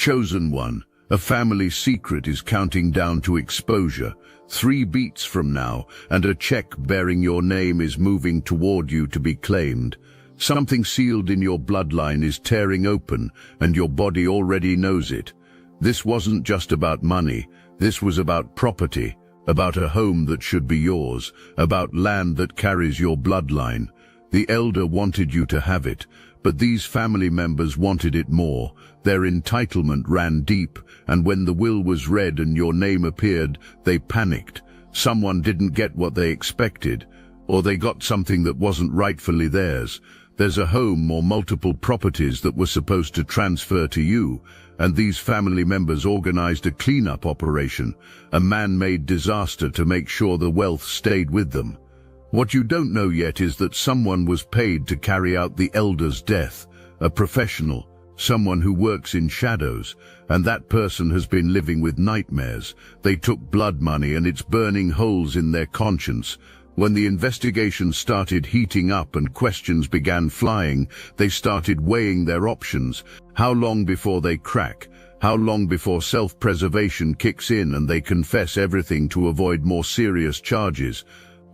Chosen one, a family secret is counting down to exposure. 3 beats from now, and a check bearing your name is moving toward you to be claimed. Something sealed in your bloodline is tearing open, and your body already knows it. This wasn't just about money. This was about property, about a home that should be yours, about land that carries your bloodline. The elder wanted you to have it, but these family members wanted it more. Their entitlement ran deep, and when the will was read and your name appeared, they panicked. Someone didn't get what they expected, or they got something that wasn't rightfully theirs. There's a home or multiple properties that were supposed to transfer to you, and these family members organized a cleanup operation, a man-made disaster to make sure the wealth stayed with them. What you don't know yet is that someone was paid to carry out the elder's death, a professional, someone who works in shadows, and that person has been living with nightmares. They took blood money and it's burning holes in their conscience. When the investigation started heating up and questions began flying, they started weighing their options. How long before they crack? How long before self-preservation kicks in and they confess everything to avoid more serious charges?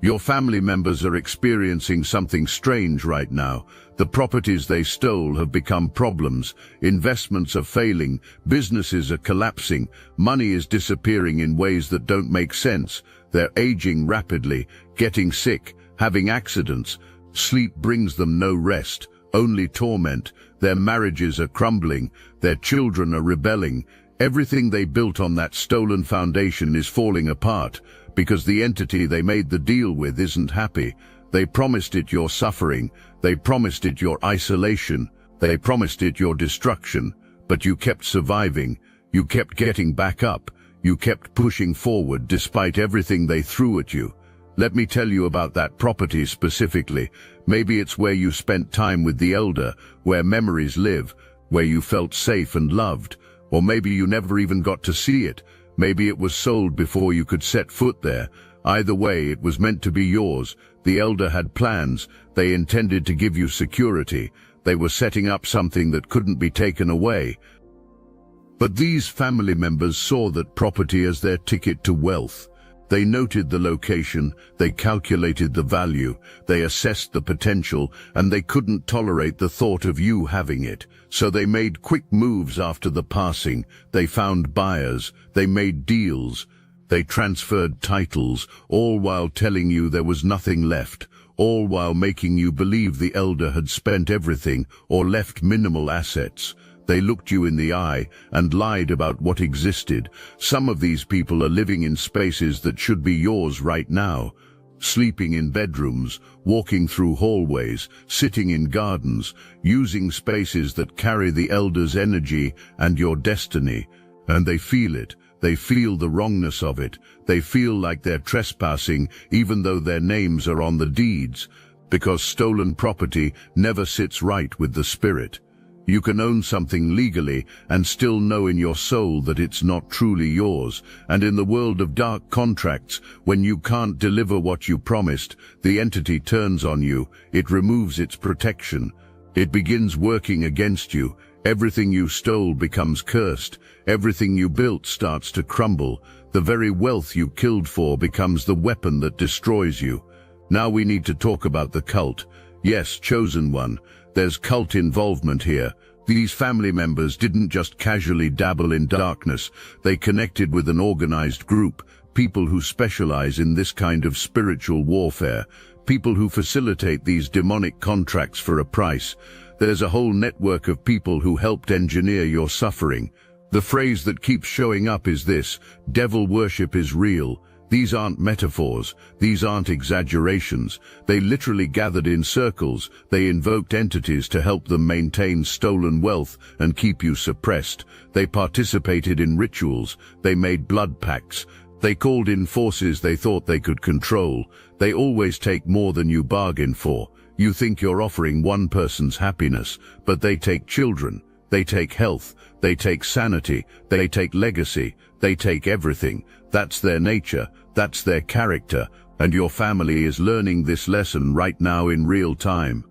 Your family members are experiencing something strange right now. The properties they stole have become problems. Investments are failing. Businesses are collapsing. Money is disappearing in ways that don't make sense. They're aging rapidly, getting sick, having accidents. Sleep brings them no rest, only torment. Their marriages are crumbling. Their children are rebelling. Everything they built on that stolen foundation is falling apart, because the entity they made the deal with isn't happy. They promised it your suffering. They promised it your isolation. They promised it your destruction. But you kept surviving. You kept getting back up. You kept pushing forward despite everything they threw at you. Let me tell you about that property specifically. Maybe it's where you spent time with the elder, where memories live, where you felt safe and loved. Or maybe you never even got to see it. Maybe it was sold before you could set foot there. Either way, it was meant to be yours. The elder had plans. They intended to give you security. They were setting up something that couldn't be taken away. But these family members saw that property as their ticket to wealth. They noted the location, they calculated the value, they assessed the potential, and they couldn't tolerate the thought of you having it. So they made quick moves after the passing. They found buyers, they made deals, they transferred titles, all while telling you there was nothing left, all while making you believe the elder had spent everything or left minimal assets. They looked you in the eye and lied about what existed. Some of these people are living in spaces that should be yours right now, sleeping in bedrooms, walking through hallways, sitting in gardens, using spaces that carry the elder's energy and your destiny. And they feel it. They feel the wrongness of it. They feel like they're trespassing even though their names are on the deeds, because stolen property never sits right with the spirit. You can own something legally and still know in your soul that it's not truly yours. And in the world of dark contracts, when you can't deliver what you promised, the entity turns on you. It removes its protection. It begins working against you. Everything you stole becomes cursed. Everything you built starts to crumble. The very wealth you killed for becomes the weapon that destroys you. Now we need to talk about the cult. Yes, chosen one. There's cult involvement here. These family members didn't just casually dabble in darkness. They connected with an organized group, people who specialize in this kind of spiritual warfare, people who facilitate these demonic contracts for a price. There's a whole network of people who helped engineer your suffering. The phrase that keeps showing up is this: devil worship is real. These aren't metaphors. These aren't exaggerations. They literally gathered in circles. They invoked entities to help them maintain stolen wealth and keep you suppressed. They participated in rituals. They made blood pacts. They called in forces they thought they could control. They always take more than you bargain for. You think you're offering one person's happiness, but they take children. They take health. They take sanity. They take legacy. They take everything. That's their nature. That's their character. And your family is learning this lesson right now in real time.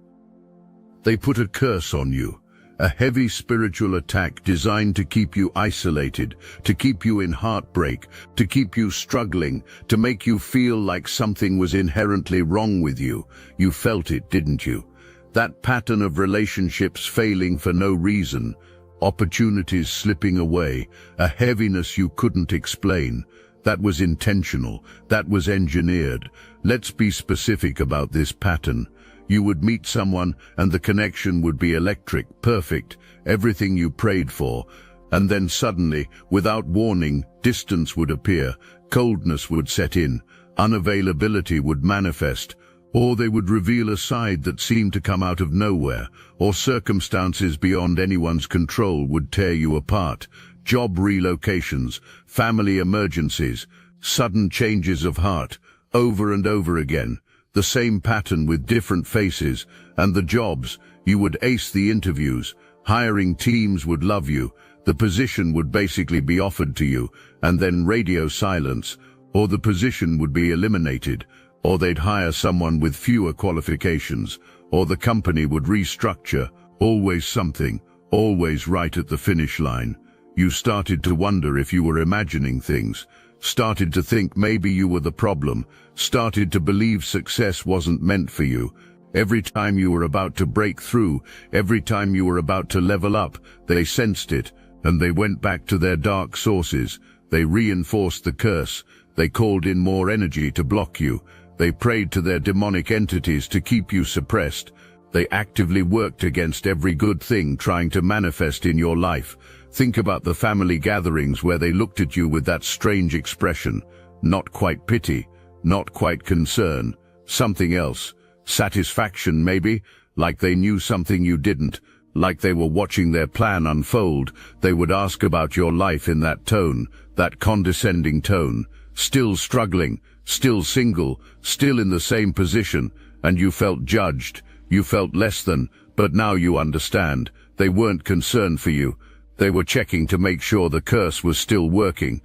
They put a curse on you, A heavy spiritual attack designed to keep you isolated, to keep you in heartbreak, to keep you struggling, to make you feel like something was inherently wrong with you. You felt it, didn't you? That pattern of relationships failing for no reason, opportunities slipping away, a heaviness you couldn't explain. That was intentional, that was engineered. Let's be specific about this pattern. You would meet someone and the connection would be electric, perfect, everything you prayed for. And then suddenly, without warning, distance would appear, coldness would set in, unavailability would manifest, or they would reveal a side that seemed to come out of nowhere, or circumstances beyond anyone's control would tear you apart. Job relocations, family emergencies, sudden changes of heart, over and over again. The same pattern with different faces, and the jobs, you would ace the interviews, hiring teams would love you, the position would basically be offered to you, and then radio silence, or the position would be eliminated, or they'd hire someone with fewer qualifications, or the company would restructure, always something, always right at the finish line. You started to wonder if you were imagining things, started to think maybe you were the problem, started to believe success wasn't meant for you. Every time you were about to break through, every time you were about to level up, they sensed it, and they went back to their dark sources. They reinforced the curse. They called in more energy to block you. They prayed to their demonic entities to keep you suppressed. They actively worked against every good thing trying to manifest in your life. Think about the family gatherings where they looked at you with that strange expression. Not quite pity, not quite concern, something else. Satisfaction maybe, like they knew something you didn't, like they were watching their plan unfold. They would ask about your life in that tone, that condescending tone. Still struggling, still single, still in the same position, and you felt judged, you felt less than, but now you understand. They weren't concerned for you. They were checking to make sure the curse was still working.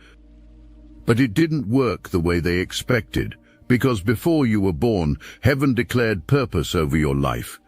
But it didn't work the way they expected, because before you were born, heaven declared purpose over your life.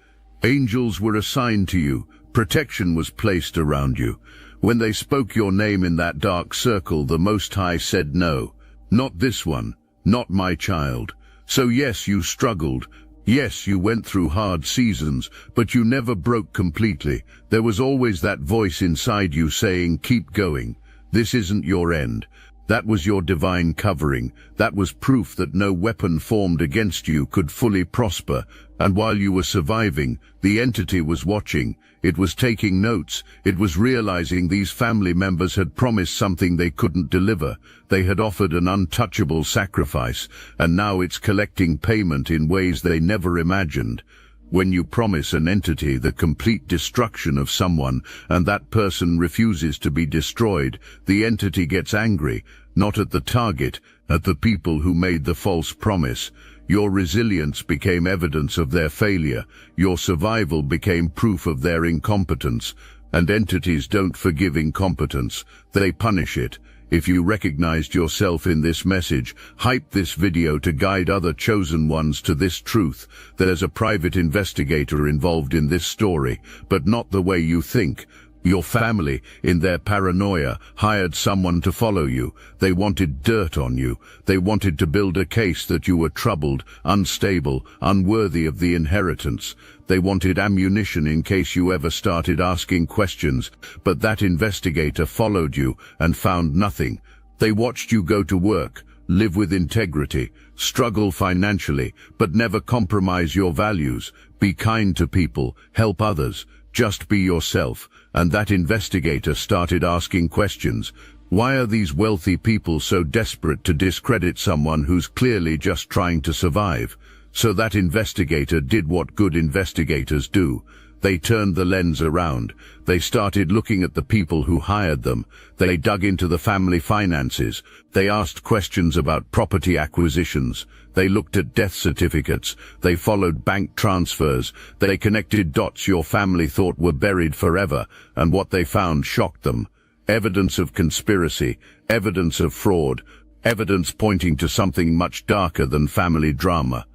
Angels were assigned to you, protection was placed around you. When they spoke your name in that dark circle, the Most High said no, not this one, not my child. So yes, you struggled. Yes, you went through hard seasons, but you never broke completely. There was always that voice inside you saying, keep going. This isn't your end. That was your divine covering. That was proof that no weapon formed against you could fully prosper. And while you were surviving, the entity was watching. It was taking notes. It was realizing these family members had promised something they couldn't deliver. They had offered an untouchable sacrifice, and now it's collecting payment in ways they never imagined. When you promise an entity the complete destruction of someone and that person refuses to be destroyed, the entity gets angry, not at the target, at the people who made the false promise. Your resilience became evidence of their failure. Your survival became proof of their incompetence. And entities don't forgive incompetence. They punish it. If you recognized yourself in this message, hype this video to guide other chosen ones to this truth. There's a private investigator involved in this story, but not the way you think. Your family, in their paranoia, hired someone to follow you. They wanted dirt on you. They wanted to build a case that you were troubled, unstable, unworthy of the inheritance. They wanted ammunition in case you ever started asking questions, but that investigator followed you and found nothing. They watched you go to work, live with integrity, struggle financially, but never compromise your values. Be kind to people, help others, just be yourself. And that investigator started asking questions. Why are these wealthy people so desperate to discredit someone who's clearly just trying to survive? So that investigator did what good investigators do. They turned the lens around. They started looking at the people who hired them. They dug into the family finances. They asked questions about property acquisitions. They looked at death certificates. They followed bank transfers. They connected dots your family thought were buried forever, and what they found shocked them. Evidence of conspiracy, evidence of fraud, evidence pointing to something much darker than family drama.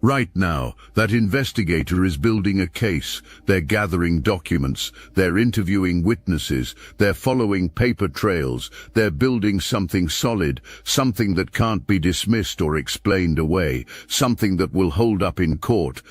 Right now, that investigator is building a case. They're gathering documents, they're interviewing witnesses, they're following paper trails, they're building something solid, something that can't be dismissed or explained away, something that will hold up in court.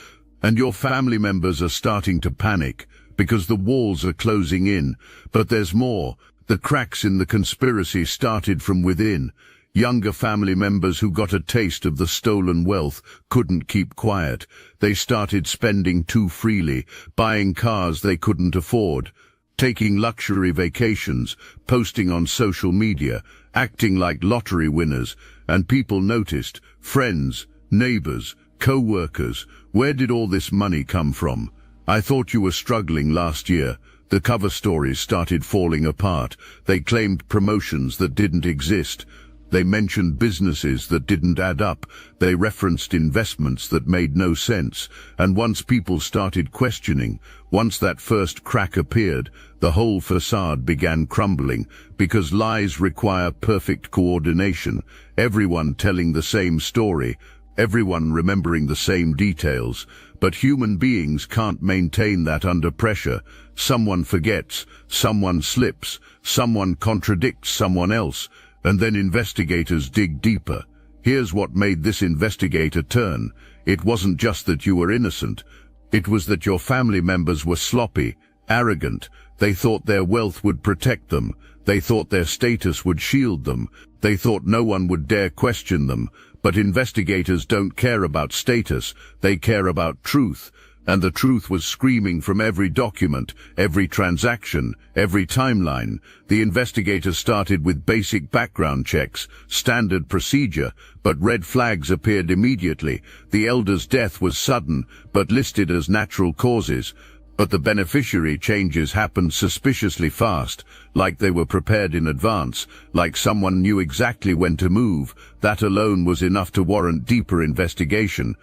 And your family members are starting to panic, because the walls are closing in. But there's more. The cracks in the conspiracy started from within. Younger family members who got a taste of the stolen wealth couldn't keep quiet. They started spending too freely, buying cars they couldn't afford, taking luxury vacations, posting on social media, acting like lottery winners, and people noticed. Friends, neighbors, co-workers, where did all this money come from? I thought you were struggling last year. The cover stories started falling apart. They claimed promotions that didn't exist. They mentioned businesses that didn't add up. They referenced investments that made no sense. And once people started questioning, once that first crack appeared, the whole facade began crumbling, because lies require perfect coordination, everyone telling the same story, everyone remembering the same details. But human beings can't maintain that under pressure. Someone forgets, someone slips, someone contradicts someone else. And then investigators dig deeper. Here's what made this investigator turn. It wasn't just that you were innocent. It was that your family members were sloppy, arrogant. They thought their wealth would protect them. They thought their status would shield them. They thought no one would dare question them. But investigators don't care about status. They care about truth. And the truth was screaming from every document, every transaction, every timeline. The investigators started with basic background checks, standard procedure, but red flags appeared immediately. The elder's death was sudden, but listed as natural causes. But the beneficiary changes happened suspiciously fast, like they were prepared in advance, like someone knew exactly when to move. That alone was enough to warrant deeper investigation.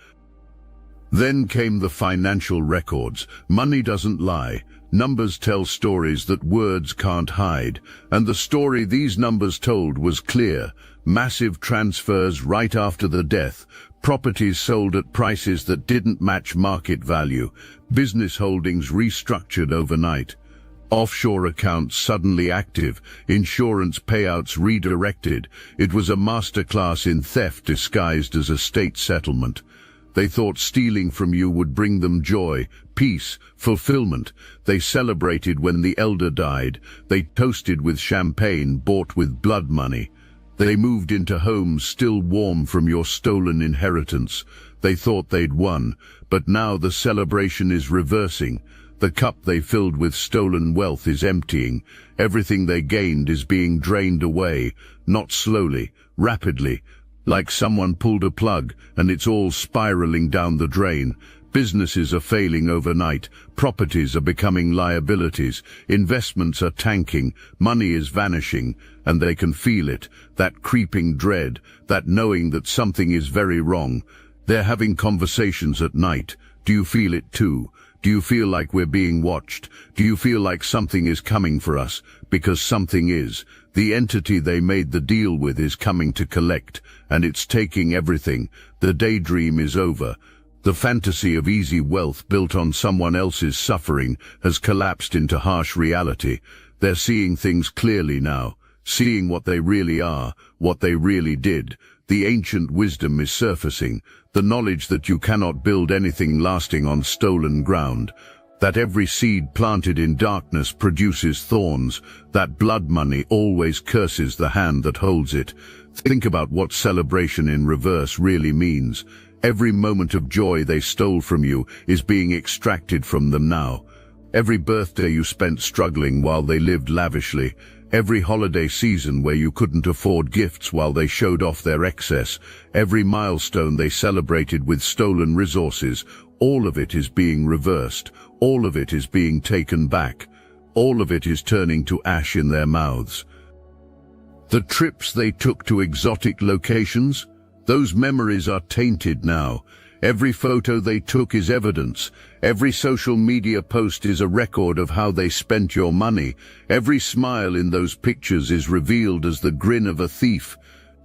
Then came the financial records. Money doesn't lie. Numbers tell stories that words can't hide. And the story these numbers told was clear. Massive transfers right after the death. Properties sold at prices that didn't match market value. Business holdings restructured overnight. Offshore accounts suddenly active. Insurance payouts redirected. It was a masterclass in theft disguised as a state settlement. They thought stealing from you would bring them joy, peace, fulfillment. They celebrated when the elder died. They toasted with champagne bought with blood money. They moved into homes still warm from your stolen inheritance. They thought they'd won, but now the celebration is reversing. The cup they filled with stolen wealth is emptying. Everything they gained is being drained away, not slowly, rapidly. Like someone pulled a plug and it's all spiraling down the drain. Businesses are failing overnight. Properties are becoming liabilities. Investments are tanking. Money is vanishing. And they can feel it. That creeping dread. That knowing that something is very wrong. They're having conversations at night. Do you feel it too? Do you feel like we're being watched? Do you feel like something is coming for us? Because something is. The entity they made the deal with is coming to collect, and it's taking everything. The daydream is over. The fantasy of easy wealth built on someone else's suffering has collapsed into harsh reality. They're seeing things clearly now, seeing what they really are, what they really did. The ancient wisdom is surfacing, the knowledge that you cannot build anything lasting on stolen ground, that every seed planted in darkness produces thorns, that blood money always curses the hand that holds it. Think about what celebration in reverse really means. Every moment of joy they stole from you is being extracted from them now. Every birthday you spent struggling while they lived lavishly, every holiday season where you couldn't afford gifts while they showed off their excess, every milestone they celebrated with stolen resources, all of it is being reversed. All of it is being taken back. All of it is turning to ash in their mouths. The trips they took to exotic locations, those memories are tainted now. Every photo they took is evidence. Every social media post is a record of how they spent your money. Every smile in those pictures is revealed as the grin of a thief.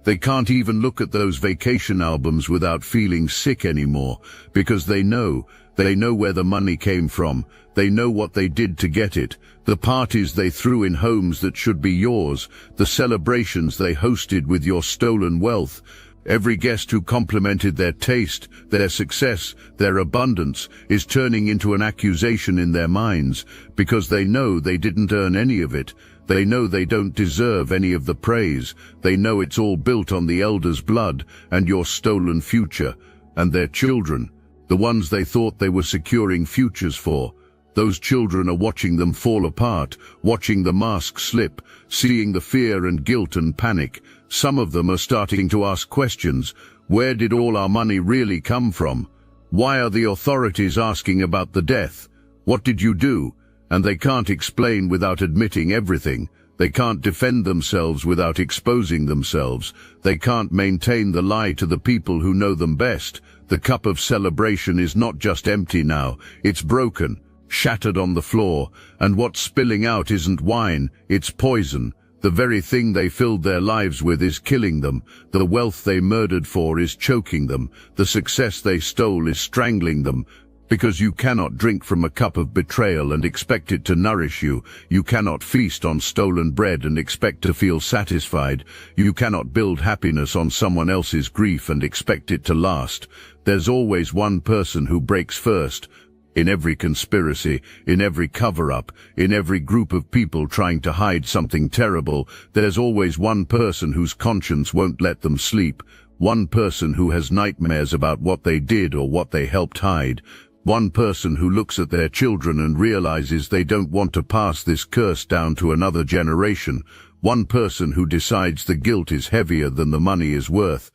They can't even look at those vacation albums without feeling sick anymore, because they know where the money came from. They know what they did to get it, the parties they threw in homes that should be yours, the celebrations they hosted with your stolen wealth. Every guest who complimented their taste, their success, their abundance is turning into an accusation in their minds, because they know they didn't earn any of it. They know they don't deserve any of the praise. They know it's all built on the elders' blood and your stolen future. And their children, the ones they thought they were securing futures for, those children are watching them fall apart, watching the mask slip, seeing the fear and guilt and panic. Some of them are starting to ask questions. Where did all our money really come from? Why are the authorities asking about the death? What did you do? And they can't explain without admitting everything. They can't defend themselves without exposing themselves. They can't maintain the lie to the people who know them best. The cup of celebration is not just empty now, it's broken, shattered on the floor, and what's spilling out isn't wine, it's poison. The very thing they filled their lives with is killing them. The wealth they murdered for is choking them. The success they stole is strangling them. Because you cannot drink from a cup of betrayal and expect it to nourish you. You cannot feast on stolen bread and expect to feel satisfied. You cannot build happiness on someone else's grief and expect it to last. There's always one person who breaks first. In every conspiracy, in every cover-up, in every group of people trying to hide something terrible, there's always one person whose conscience won't let them sleep. One person who has nightmares about what they did or what they helped hide. One person who looks at their children and realizes they don't want to pass this curse down to another generation. One person who decides the guilt is heavier than the money is worth.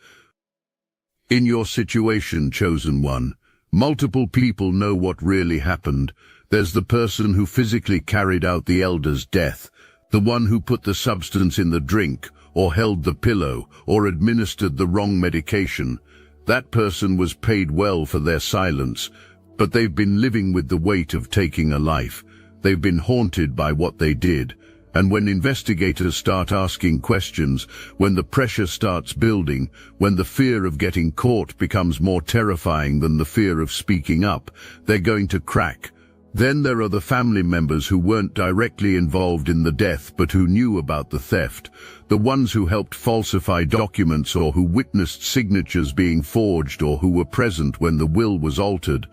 In your situation, chosen one, multiple people know what really happened. There's the person who physically carried out the elder's death, the one who put the substance in the drink, or held the pillow, or administered the wrong medication. That person was paid well for their silence, but they've been living with the weight of taking a life. They've been haunted by what they did. And when investigators start asking questions, when the pressure starts building, when the fear of getting caught becomes more terrifying than the fear of speaking up, they're going to crack. Then there are the family members who weren't directly involved in the death but who knew about the theft, the ones who helped falsify documents or who witnessed signatures being forged or who were present when the will was altered.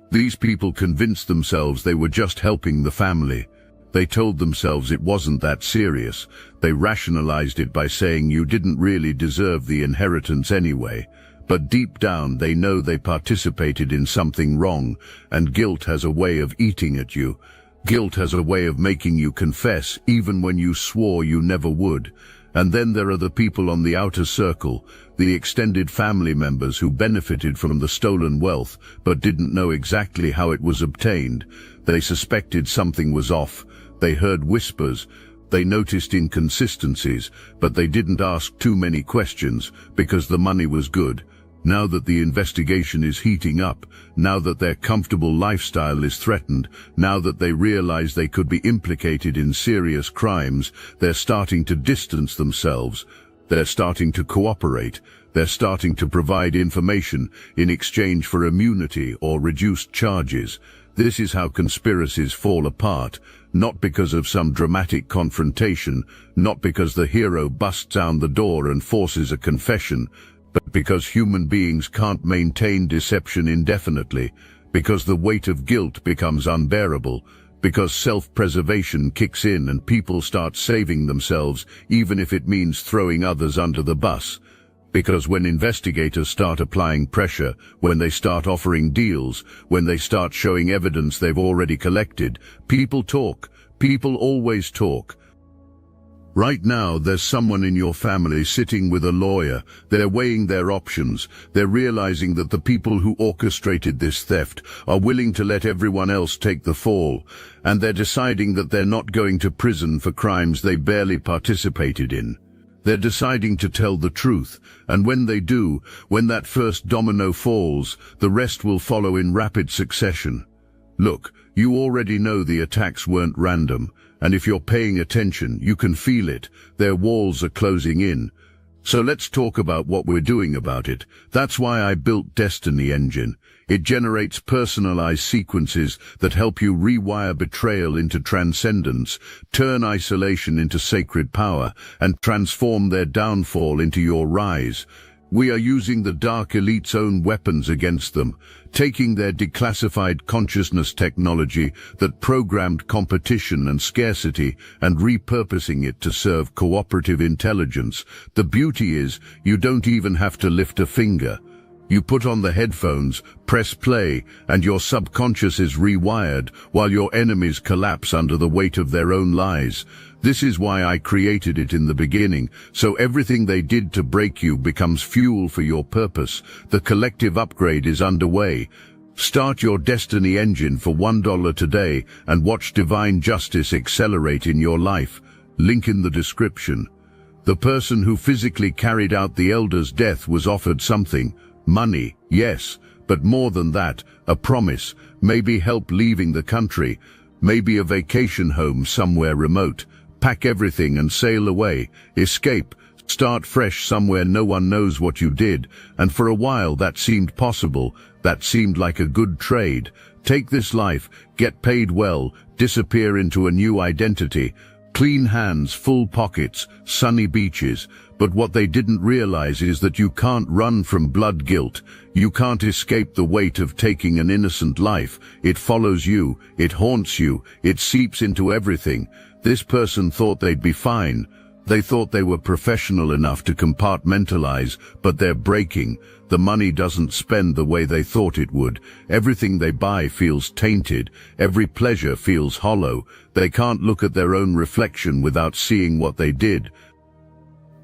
These people convinced themselves they were just helping the family. They told themselves it wasn't that serious. They rationalized it by saying you didn't really deserve the inheritance anyway. But deep down they know they participated in something wrong, and guilt has a way of eating at you. Guilt has a way of making you confess even when you swore you never would. And then there are the people on the outer circle, the extended family members who benefited from the stolen wealth but didn't know exactly how it was obtained. They suspected something was off. They heard whispers. They noticed inconsistencies, but they didn't ask too many questions because the money was good. Now that the investigation is heating up, now that their comfortable lifestyle is threatened, now that they realize they could be implicated in serious crimes, they're starting to distance themselves. They're starting to cooperate. They're starting to provide information in exchange for immunity or reduced charges. This is how conspiracies fall apart, not because of some dramatic confrontation, not because the hero busts down the door and forces a confession, but because human beings can't maintain deception indefinitely, because the weight of guilt becomes unbearable, because self-preservation kicks in and people start saving themselves even if it means throwing others under the bus. Because when investigators start applying pressure, when they start offering deals, when they start showing evidence they've already collected, people talk. People always talk. Right now, there's someone in your family sitting with a lawyer. They're weighing their options. They're realizing that the people who orchestrated this theft are willing to let everyone else take the fall. And they're deciding that they're not going to prison for crimes they barely participated in. They're deciding to tell the truth. And when they do, when that first domino falls, the rest will follow in rapid succession. Look, you already know the attacks weren't random. And if you're paying attention, you can feel it. Their walls are closing in. So let's talk about what we're doing about it. That's why I built Destiny Engine. It generates personalized sequences that help you rewire betrayal into transcendence, turn isolation into sacred power, and transform their downfall into your rise. We are using the Dark Elite's own weapons against them, taking their declassified consciousness technology that programmed competition and scarcity and repurposing it to serve cooperative intelligence. The beauty is, you don't even have to lift a finger. You put on the headphones, press play, and your subconscious is rewired while your enemies collapse under the weight of their own lies. This is why I created it in the beginning, so everything they did to break you becomes fuel for your purpose. The collective upgrade is underway. Start your Destiny Engine for $1 today and watch divine justice accelerate in your life. Link in the description. The person who physically carried out the Elder's death was offered something. Money, yes, but more than that, a promise, maybe help leaving the country, maybe a vacation home somewhere remote. Pack everything and sail away, escape, start fresh somewhere no one knows what you did, and for a while that seemed possible, that seemed like a good trade. Take this life, get paid well, disappear into a new identity. Clean hands, full pockets, sunny beaches. But what they didn't realize is that you can't run from blood guilt. You can't escape the weight of taking an innocent life. It follows you, it haunts you, it seeps into everything. This person thought they'd be fine. They thought they were professional enough to compartmentalize, but they're breaking. The money doesn't spend the way they thought it would. Everything they buy feels tainted. Every pleasure feels hollow. They can't look at their own reflection without seeing what they did.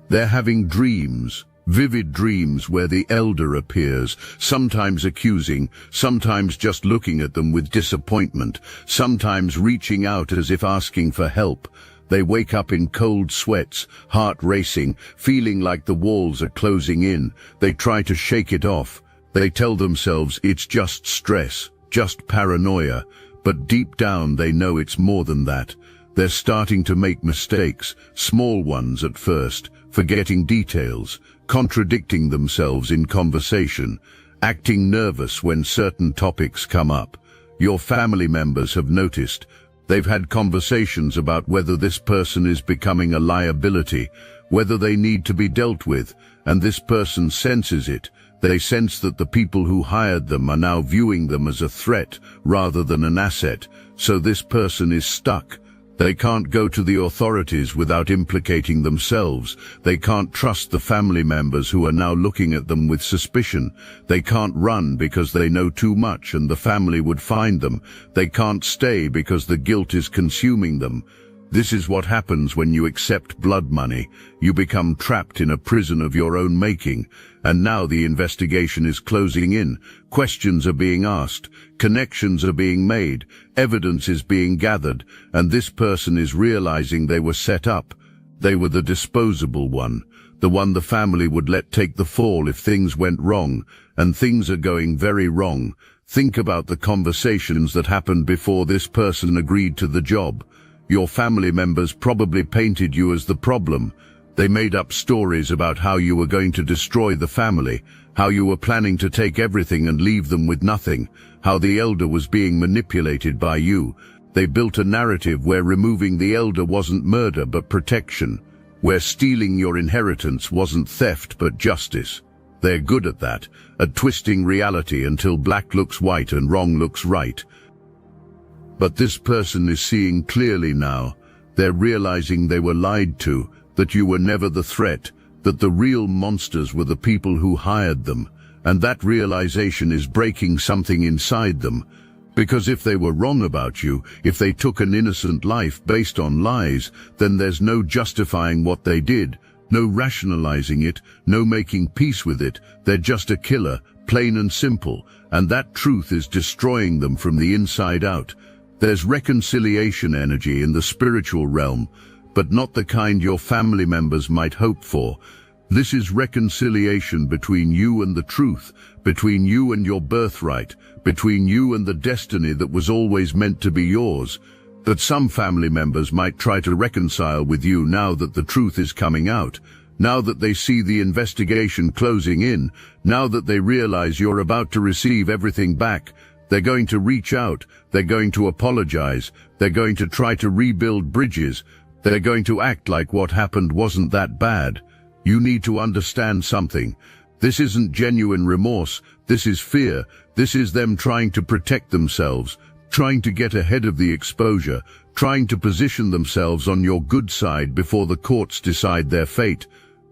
They're having dreams, vivid dreams where the Elder appears, sometimes accusing, sometimes just looking at them with disappointment, sometimes reaching out as if asking for help. They wake up in cold sweats, heart racing, feeling like the walls are closing in. They try to shake it off. They tell themselves it's just stress, just paranoia, but deep down they know it's more than that. They're starting to make mistakes, small ones at first, forgetting details, contradicting themselves in conversation, acting nervous when certain topics come up. Your family members have noticed. They've had conversations about whether this person is becoming a liability, whether they need to be dealt with, and this person senses it. They sense that the people who hired them are now viewing them as a threat rather than an asset, so this person is stuck. They can't go to the authorities without implicating themselves. They can't trust the family members who are now looking at them with suspicion. They can't run because they know too much and the family would find them. They can't stay because the guilt is consuming them. This is what happens when you accept blood money. You become trapped in a prison of your own making. And now the investigation is closing in. Questions are being asked. Connections are being made. Evidence is being gathered. And this person is realizing they were set up. They were the disposable one. The one the family would let take the fall if things went wrong. And things are going very wrong. Think about the conversations that happened before this person agreed to the job. Your family members probably painted you as the problem. They made up stories about how you were going to destroy the family, how you were planning to take everything and leave them with nothing, how the Elder was being manipulated by you. They built a narrative where removing the Elder wasn't murder but protection, where stealing your inheritance wasn't theft but justice. They're good at that, at twisting reality until black looks white and wrong looks right. But this person is seeing clearly now. They're realizing they were lied to, that you were never the threat, that the real monsters were the people who hired them, and that realization is breaking something inside them. Because if they were wrong about you, if they took an innocent life based on lies, then there's no justifying what they did, no rationalizing it, no making peace with it. They're just a killer, plain and simple, and that truth is destroying them from the inside out. There's reconciliation energy in the spiritual realm, but not the kind your family members might hope for. This is reconciliation between you and the truth, between you and your birthright, between you and the destiny that was always meant to be yours, that some family members might try to reconcile with you now that the truth is coming out. now that they see the investigation closing in, now that they realize you're about to receive everything back, they're going to reach out, they're going to apologize, they're going to try to rebuild bridges, they're going to act like what happened wasn't that bad. You need to understand something. This isn't genuine remorse, this is fear, this is them trying to protect themselves, trying to get ahead of the exposure, trying to position themselves on your good side before the courts decide their fate.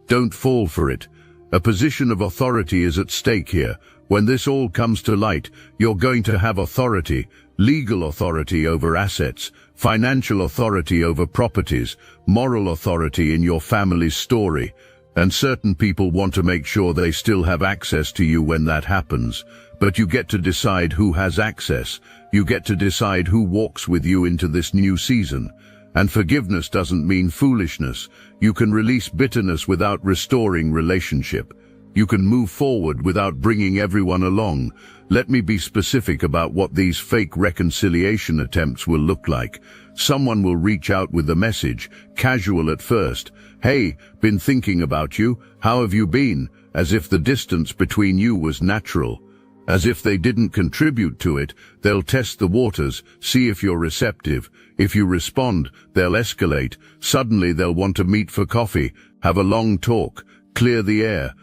Don't fall for it. A position of authority is at stake here. When this all comes to light, you're going to have authority, legal authority over assets, financial authority over properties, moral authority in your family's story. And certain people want to make sure they still have access to you when that happens. But you get to decide who has access. You get to decide who walks with you into this new season. And forgiveness doesn't mean foolishness. You can release bitterness without restoring relationship. You can move forward without bringing everyone along. Let me be specific about what these fake reconciliation attempts will look like. Someone will reach out with a message, casual at first. Hey, been thinking about you. How have you been? As if the distance between you was natural. As if they didn't contribute to it. They'll test the waters, see if you're receptive. If you respond, they'll escalate. Suddenly they'll want to meet for coffee, have a long talk, clear the air.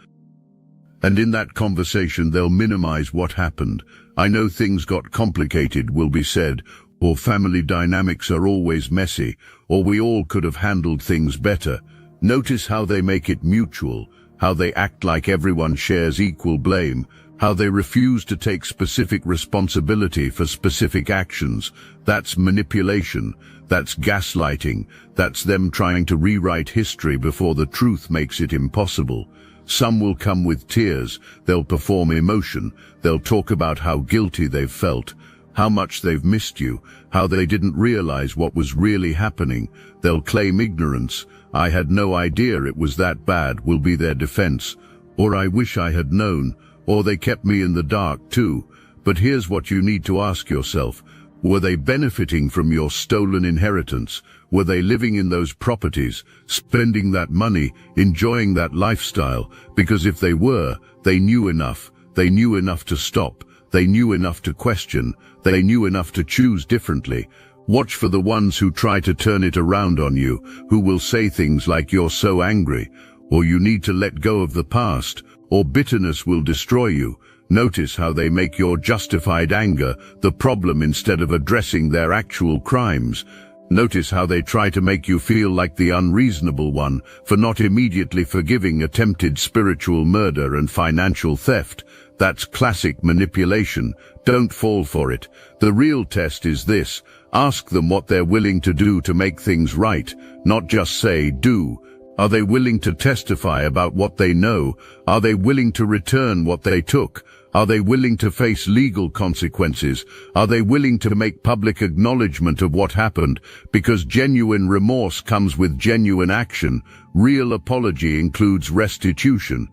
And in that conversation they'll minimize what happened. I know things got complicated, will be said, or family dynamics are always messy, or we all could have handled things better. Notice how they make it mutual, how they act like everyone shares equal blame, how they refuse to take specific responsibility for specific actions. That's manipulation, that's gaslighting, that's them trying to rewrite history before the truth makes it impossible. Some will come with tears, they'll perform emotion, they'll talk about how guilty they've felt, how much they've missed you, how they didn't realize what was really happening. They'll claim ignorance. I had no idea it was that bad, will be their defense. Or I wish I had known, or they kept me in the dark too. But here's what you need to ask yourself. Were they benefiting from your stolen inheritance? Were they living in those properties, spending that money, enjoying that lifestyle? Because if they were, they knew enough. They knew enough to stop. They knew enough to question. They knew enough to choose differently. Watch for the ones who try to turn it around on you, who will say things like you're so angry, or you need to let go of the past, or bitterness will destroy you. Notice how they make your justified anger the problem instead of addressing their actual crimes. Notice how they try to make you feel like the unreasonable one for not immediately forgiving attempted spiritual murder and financial theft. That's classic manipulation. Don't fall for it. The real test is this. Ask them what they're willing to do to make things right, not just say, do. Are they willing to testify about what they know? Are they willing to return what they took? Are they willing to face legal consequences? Are they willing to make public acknowledgement of what happened? Because genuine remorse comes with genuine action. Real apology includes restitution.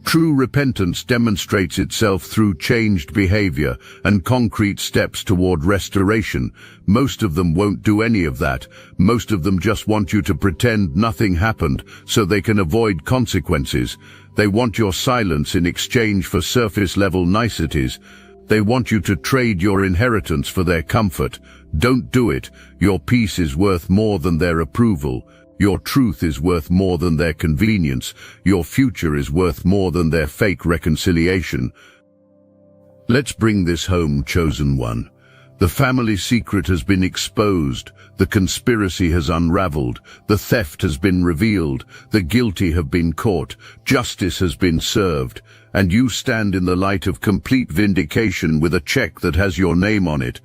True repentance demonstrates itself through changed behavior and concrete steps toward restoration. Most of them won't do any of that. Most of them just want you to pretend nothing happened so they can avoid consequences. They want your silence in exchange for surface-level niceties. They want you to trade your inheritance for their comfort. Don't do it. Your peace is worth more than their approval. Your truth is worth more than their convenience. Your future is worth more than their fake reconciliation. Let's bring this home, chosen one. The family secret has been exposed. The conspiracy has unraveled. The theft has been revealed. The guilty have been caught. Justice has been served. And you stand in the light of complete vindication with a check that has your name on it.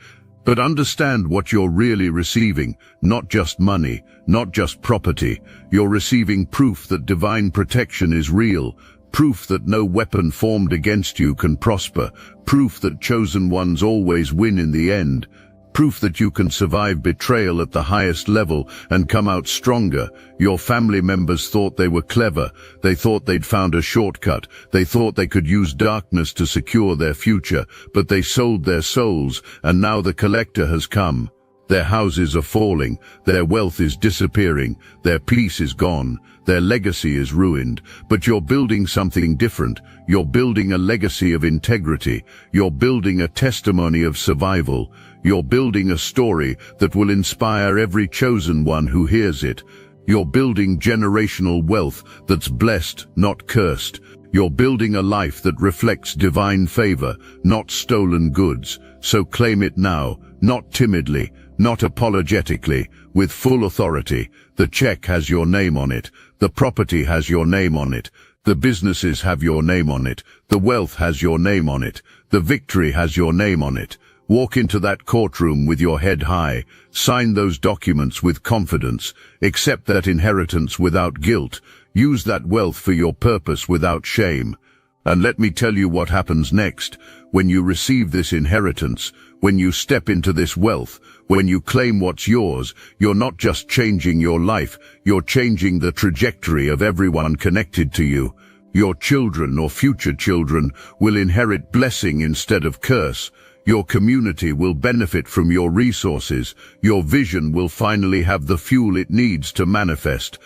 But understand what you're really receiving, not just money, not just property. You're receiving proof that divine protection is real, proof that no weapon formed against you can prosper, proof that chosen ones always win in the end, proof that you can survive betrayal at the highest level and come out stronger. Your family members thought they were clever. They thought they'd found a shortcut. They thought they could use darkness to secure their future, but they sold their souls, and now the collector has come. Their houses are falling, their wealth is disappearing, their peace is gone, their legacy is ruined. But you're building something different. You're building a legacy of integrity. You're building a testimony of survival. You're building a story that will inspire every chosen one who hears it. You're building generational wealth that's blessed, not cursed. You're building a life that reflects divine favor, not stolen goods. So claim it now, not timidly, not apologetically, with full authority. The check has your name on it. The property has your name on it. The businesses have your name on it. The wealth has your name on it. The victory has your name on it. Walk into that courtroom with your head high. Sign those documents with confidence. Accept that inheritance without guilt. Use that wealth for your purpose without shame. And let me tell you what happens next. When you receive this inheritance, when you step into this wealth, when you claim what's yours, you're not just changing your life, you're changing the trajectory of everyone connected to you. Your children or future children will inherit blessing instead of curse. Your community will benefit from your resources. Your vision will finally have the fuel it needs to manifest.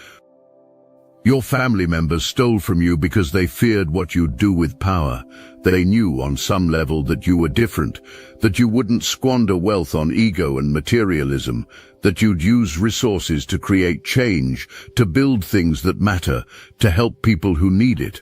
Your family members stole from you because they feared what you'd do with power. They knew on some level that you were different, that you wouldn't squander wealth on ego and materialism, that you'd use resources to create change, to build things that matter, to help people who need it.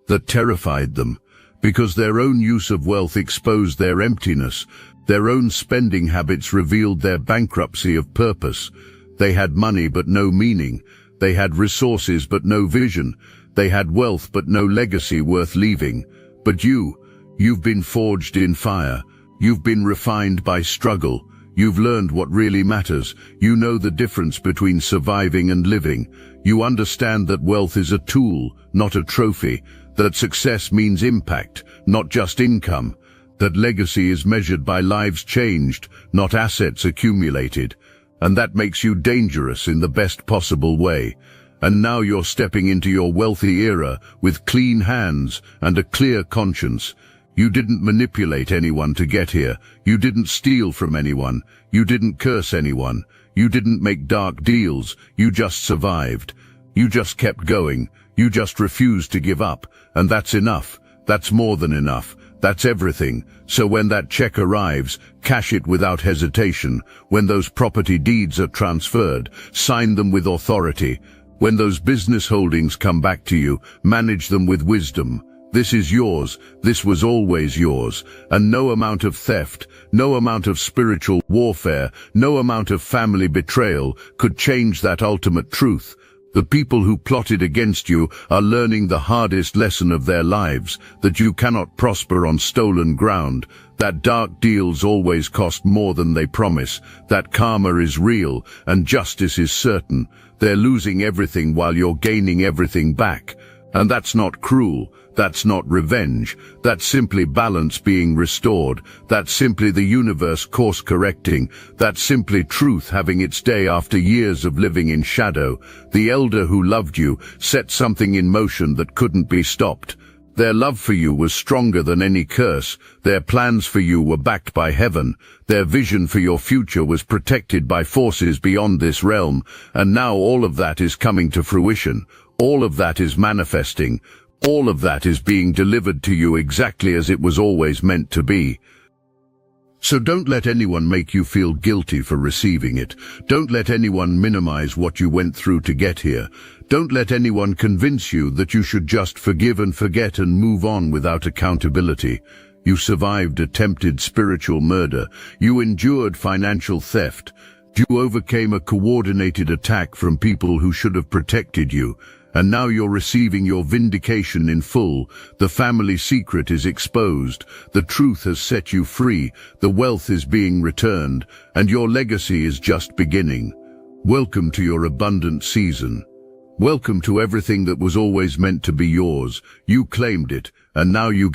That terrified them, because their own use of wealth exposed their emptiness. Their own spending habits revealed their bankruptcy of purpose. They had money but no meaning. They had resources but no vision. They had wealth but no legacy worth leaving. But you've been forged in fire. You've been refined by struggle. You've learned what really matters. You know the difference between surviving and living. You understand that wealth is a tool, not a trophy. That success means impact, not just income. That legacy is measured by lives changed, not assets accumulated. And that makes you dangerous in the best possible way. And now you're stepping into your wealthy era with clean hands and a clear conscience. You didn't manipulate anyone to get here. You didn't steal from anyone. You didn't curse anyone. You didn't make dark deals. You just survived. You just kept going. You just refused to give up. And that's enough. That's more than enough. That's everything. So when that check arrives, cash it without hesitation. When those property deeds are transferred, sign them with authority. When those business holdings come back to you, manage them with wisdom. This is yours. This was always yours. And no amount of theft, no amount of spiritual warfare, no amount of family betrayal could change that ultimate truth. The people who plotted against you are learning the hardest lesson of their lives, that you cannot prosper on stolen ground, that dark deals always cost more than they promise, that karma is real and justice is certain. They're losing everything while you're gaining everything back. And that's not cruel. That's not revenge. That's simply balance being restored. That's simply the universe course correcting. That's simply truth having its day after years of living in shadow. The elder who loved you set something in motion that couldn't be stopped. Their love for you was stronger than any curse. Their plans for you were backed by heaven. Their vision for your future was protected by forces beyond this realm. And now all of that is coming to fruition. All of that is manifesting. All of that is being delivered to you exactly as it was always meant to be. So don't let anyone make you feel guilty for receiving it. Don't let anyone minimize what you went through to get here. Don't let anyone convince you that you should just forgive and forget and move on without accountability. You survived attempted spiritual murder. You endured financial theft. You overcame a coordinated attack from people who should have protected you. And now you're receiving your vindication in full. The family secret is exposed. The truth has set you free. The wealth is being returned. And your legacy is just beginning. Welcome to your abundant season. Welcome to everything that was always meant to be yours. You claimed it, and now you